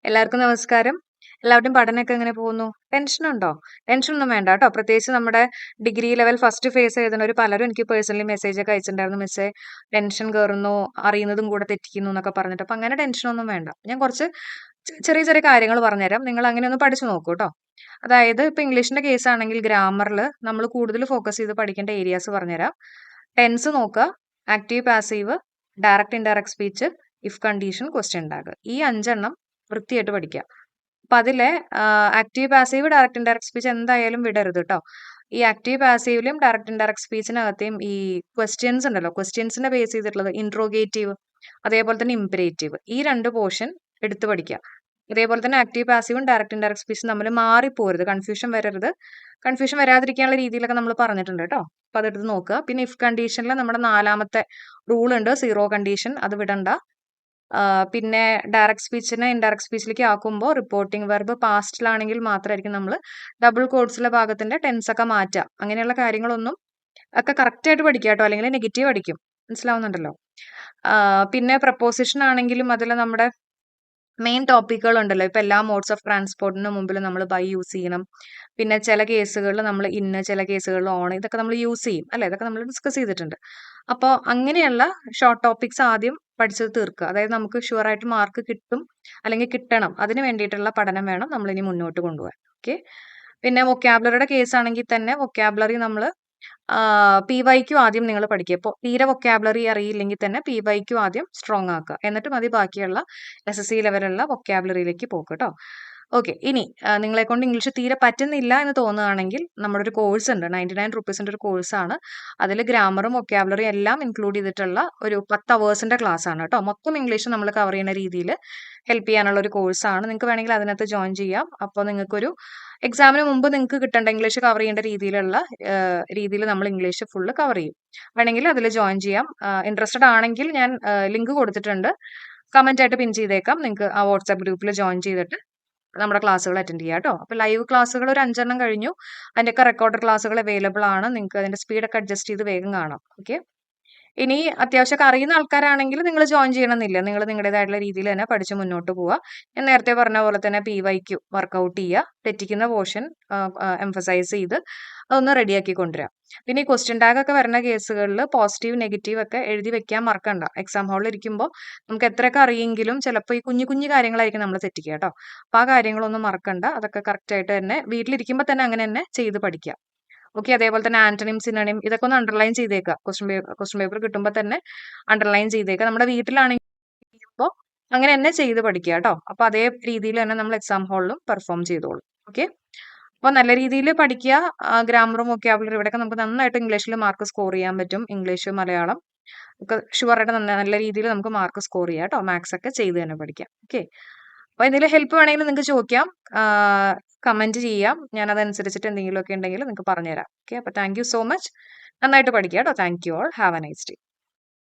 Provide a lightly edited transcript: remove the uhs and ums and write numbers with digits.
എല്ലാവർക്കും നമസ്കാരം. എല്ലാവരുടെയും പഠനമൊക്കെ എങ്ങനെ പോകുന്നു? ടെൻഷനുണ്ടോ? ടെൻഷനൊന്നും വേണ്ട കേട്ടോ. പ്രത്യേകിച്ച് നമ്മുടെ ഡിഗ്രി ലെവൽ ഫസ്റ്റ് ഫേസ് എഴുതുന്നവര് പലരും എനിക്ക് പേഴ്സണലി മെസ്സേജൊക്കെ അയച്ചിട്ടുണ്ടായിരുന്നു. മിസ്സേ ടെൻഷൻ കേറുന്നു, അറിയുന്നതും കൂടെ തെറ്റിക്കുന്നു എന്നൊക്കെ പറഞ്ഞിട്ട്. അപ്പൊ അങ്ങനെ ടെൻഷനൊന്നും വേണ്ട. ഞാൻ കുറച്ച് ചെറിയ ചെറിയ കാര്യങ്ങൾ പറഞ്ഞുതരാം. നിങ്ങൾ അങ്ങനെ ഒന്ന് പഠിച്ചു നോക്കൂ കേട്ടോ. അതായത് ഇപ്പൊ ഇംഗ്ലീഷിന്റെ കേസ് ആണെങ്കിൽ ഗ്രാമറിൽ നമ്മൾ കൂടുതൽ ഫോക്കസ് ചെയ്ത് പഠിക്കേണ്ട ഏരിയാസ് പറഞ്ഞുതരാം. ടെൻസ് നോക്കുക, active passive, direct indirect speech, if condition, question tag. ഈ 5 വൃത്തിയായിട്ട് പഠിക്കുക. അപ്പൊ അതിലെ active passive direct indirect speech എന്തായാലും വിടരുത് കേട്ടോ. ഈ ആക്റ്റീവ് പാസീവിലും ഡയറക്റ്റ് ഇൻഡയറക്റ്റ് സ്പീച്ചിനകത്തെയും ഈ ക്വസ്റ്റ്യൻസ് ഉണ്ടല്ലോ, ക്വസ്റ്റ്യൻസിനെ ബേസ് ചെയ്തിട്ടുള്ളത് ഇൻട്രോഗേറ്റീവ്, അതേപോലെ തന്നെ ഇംപരേറ്റീവ്, ഈ 2 പോർഷൻ എടുത്ത് പഠിക്കുക. ഇതേപോലെ തന്നെ ആക്റ്റീവ് പാസീവും ഡയറക്റ്റ് ഇൻഡയറക്റ്റ് സ്പീച്ചും തമ്മിൽ മാറിപ്പോരുത്, കൺഫ്യൂഷൻ വരരുത്. കൺഫ്യൂഷൻ വരാതിരിക്കാനുള്ള രീതിയിലൊക്കെ നമ്മൾ പറഞ്ഞിട്ടുണ്ട് കേട്ടോ. അപ്പൊ അതെടുത്ത് നോക്കുക. പിന്നെ ഇഫ് കണ്ടീഷനിൽ നമ്മുടെ 4ാമത്തെ റൂൾ ഉണ്ട്, സീറോ കണ്ടീഷൻ, അത് വിടണ്ട. പിന്നെ ഡയറക്റ്റ് സ്പീച്ചിനെ ഇൻഡയറക്റ്റ് സ്പീച്ചിലേക്ക് ആക്കുമ്പോൾ റിപ്പോർട്ടിംഗ് വെർബ് പാസ്റ്റിലാണെങ്കിൽ മാത്രമായിരിക്കും നമ്മൾ ഡബിൾ കോഡ്സിലെ ഭാഗത്തിന്റെ ടെൻസ് ഒക്കെ മാറ്റുക. അങ്ങനെയുള്ള കാര്യങ്ങളൊന്നും ഒക്കെ കറക്റ്റ് ആയിട്ട് പഠിക്കുക കേട്ടോ, അല്ലെങ്കിൽ നെഗറ്റീവ് അടിക്കും. മനസ്സിലാവുന്നുണ്ടല്ലോ. പിന്നെ പ്രപ്പോസിഷൻ ആണെങ്കിലും അതിൽ നമ്മുടെ മെയിൻ ടോപ്പിക്കുകൾ ഉണ്ടല്ലോ. ഇപ്പൊ എല്ലാ മോഡ്സ് ഓഫ് ട്രാൻസ്പോർട്ടിന് മുമ്പിൽ നമ്മൾ ബൈ യൂസ് ചെയ്യണം. പിന്നെ ചില കേസുകളിൽ നമ്മൾ ഇന്ന്, ചില കേസുകളിൽ ഓൺ, ഇതൊക്കെ നമ്മൾ യൂസ് ചെയ്യും അല്ലെ, ഇതൊക്കെ നമ്മൾ ഡിസ്കസ് ചെയ്തിട്ടുണ്ട്. അപ്പോൾ അങ്ങനെയുള്ള ഷോർട്ട് ടോപ്പിക്സ് ആദ്യം പഠിച്ചത് തീർക്കുക. അതായത് നമുക്ക് ഷുവർ ആയിട്ട് മാർക്ക് കിട്ടും അല്ലെങ്കിൽ കിട്ടണം, അതിന് വേണ്ടിയിട്ടുള്ള പഠനം വേണം നമ്മൾ ഇനി മുന്നോട്ട് കൊണ്ടുപോകാൻ. ഓക്കെ. പിന്നെ വൊക്കാബുലറിയുടെ കേസ് ആണെങ്കിൽ തന്നെ വൊക്കാബുലറി നമ്മൾ PYQ ആദ്യം നിങ്ങൾ പഠിക്കുക. ഇപ്പോൾ തീരെ വൊക്കാബുലറി അറിയില്ലെങ്കിൽ തന്നെ PYQ ആദ്യം സ്ട്രോങ് ആക്കുക, എന്നിട്ട് മതി ബാക്കിയുള്ള SSC ലെവലുള്ള വൊക്കാബുലറിയിലേക്ക് പോക്ക് കേട്ടോ. ഓക്കെ. ഇനി നിങ്ങളെ കൊണ്ട് ഇംഗ്ലീഷ് തീരെ പറ്റുന്നില്ല എന്ന് തോന്നുകയാണെങ്കിൽ നമ്മുടെ ഒരു കോഴ്സ് ഉണ്ട്, 99 റുപ്പീസിന്റെ ഒരു കോഴ്സാണ്. അതിൽ ഗ്രാമറും വൊക്കാബുലറിയും എല്ലാം ഇൻക്ലൂഡ് ചെയ്തിട്ടുള്ള ഒരു 10 അവേഴ്സിന്റെ ക്ലാസ് ആണ് കേട്ടോ. മൊത്തം ഇംഗ്ലീഷ് നമ്മൾ കവർ ചെയ്യുന്ന രീതിയിൽ ഹെൽപ്പ് ചെയ്യാനുള്ള ഒരു കോഴ്സാണ്. നിങ്ങൾക്ക് വേണമെങ്കിൽ അതിനകത്ത് ജോയിൻ ചെയ്യാം. അപ്പോൾ നിങ്ങൾക്കൊരു എക്സാമിന് മുമ്പ് നിങ്ങൾക്ക് കിട്ടേണ്ട ഇംഗ്ലീഷ് കവർ ചെയ്യേണ്ട രീതിയിൽ നമ്മൾ ഇംഗ്ലീഷ് ഫുള്ള് കവർ ചെയ്യും. വേണമെങ്കിൽ അതിൽ ജോയിൻ ചെയ്യാം. ഇൻട്രസ്റ്റഡ് ആണെങ്കിൽ ഞാൻ ലിങ്ക് കൊടുത്തിട്ടുണ്ട്, കമന്റ് ആയിട്ട് പിൻ ചെയ്തേക്കാം. നിങ്ങൾക്ക് ആ വാട്സ്ആപ്പ് ഗ്രൂപ്പിൽ ജോയിൻ ചെയ്തിട്ട് നമ്മുടെ ക്ലാസ്സുകൾ അറ്റൻഡ് ചെയ്യാം കേട്ടോ. അപ്പോൾ ലൈവ് ക്ലാസ്സുകൾ ഒരു 5 കഴിഞ്ഞു. അതിൻ്റെയൊക്കെ റെക്കോർഡഡ് ക്ലാസ്സുകൾ അവൈലബിൾ ആണ്. നിങ്ങൾക്ക് അതിന്റെ സ്പീഡൊക്കെ അഡ്ജസ്റ്റ് ചെയ്ത് വേഗം കാണാം. ഓക്കെ. ഇനി അത്യാവശ്യമൊക്കെ അറിയുന്ന ആൾക്കാരാണെങ്കിൽ നിങ്ങൾ ജോയിൻ ചെയ്യണമെന്നില്ല. നിങ്ങൾ നിങ്ങളുടേതായിട്ടുള്ള രീതിയിൽ തന്നെ പഠിച്ച് മുന്നോട്ട് പോവുക. ഞാൻ നേരത്തെ പറഞ്ഞ പോലെ തന്നെ PYQ വർക്കൗട്ട് ചെയ്യുക, തെറ്റിക്കുന്ന പോർഷൻ എംഫസൈസ് ചെയ്ത് അതൊന്ന് റെഡിയാക്കി കൊണ്ടുവരാം. പിന്നെ ഈ ക്വസ്റ്റ്യൻ ടാഗ് ഒക്കെ വരുന്ന കേസുകളിൽ പോസിറ്റീവ് നെഗറ്റീവ് ഒക്കെ എഴുതി വെക്കാൻ മറക്കണ്ട. എക്സാം ഹാളിൽ ഇരിക്കുമ്പോൾ നമുക്ക് എത്രയൊക്കെ അറിയെങ്കിലും ചിലപ്പോൾ ഈ കുഞ്ഞു കുഞ്ഞു കാര്യങ്ങളായിരിക്കും നമ്മൾ തെറ്റിക്കുക കേട്ടോ. അപ്പോൾ ആ കാര്യങ്ങളൊന്നും മറക്കണ്ട. അതൊക്കെ കറക്റ്റ് ആയിട്ട് തന്നെ വീട്ടിലിരിക്കുമ്പോൾ തന്നെ അങ്ങനെ തന്നെ ചെയ്ത് പഠിക്കുക. ഓക്കെ. അതേപോലെ തന്നെ ആന്റണിം സിനണിം ഇതൊക്കെ ഒന്ന് അണ്ടർലൈൻ ചെയ്തേക്കുക. ക്വസ്റ്റ്യൻ പേപ്പർ കിട്ടുമ്പോൾ തന്നെ അണ്ടർലൈൻ ചെയ്തേക്കുക. നമ്മുടെ വീട്ടിലാണെങ്കിൽ ചെയ്യുമ്പോൾ അങ്ങനെ തന്നെ ചെയ്ത് പഠിക്കുക കേട്ടോ. അപ്പൊ അതേ രീതിയിൽ തന്നെ നമ്മൾ എക്സാം ഹാളിലും പെർഫോം ചെയ്തോളും. ഓക്കെ. അപ്പോൾ നല്ല രീതിയിൽ പഠിക്കുക. ഗ്രാമറും വൊക്കാബുലറി ഇവിടെയൊക്കെ നമുക്ക് നന്നായിട്ട് ഇംഗ്ലീഷിൽ മാർക്ക് സ്കോർ ചെയ്യാൻ പറ്റും. ഇംഗ്ലീഷ്, മലയാളം ഒക്കെ ഷുവറായിട്ട് നല്ല രീതിയിൽ നമുക്ക് മാർക്ക് സ്കോർ ചെയ്യാം കേട്ടോ. മാത്സ് ഒക്കെ ചെയ്ത് തന്നെ പഠിക്കാം. ഓക്കെ. അപ്പോൾ എന്തെങ്കിലും ഹെൽപ്പ് വേണമെങ്കിൽ നിങ്ങൾക്ക് ചോദിക്കാം, കമന്റ് ചെയ്യാം. ഞാൻ അതനുസരിച്ചിട്ട് എന്തെങ്കിലുമൊക്കെ ഉണ്ടെങ്കിൽ നിങ്ങൾക്ക് പറഞ്ഞുതരാം. ഓക്കെ. അപ്പോൾ താങ്ക് യു സോ മച്ച്. നന്നായിട്ട് പഠിക്കുക കേട്ടോ. Thank you all. Have A nice day.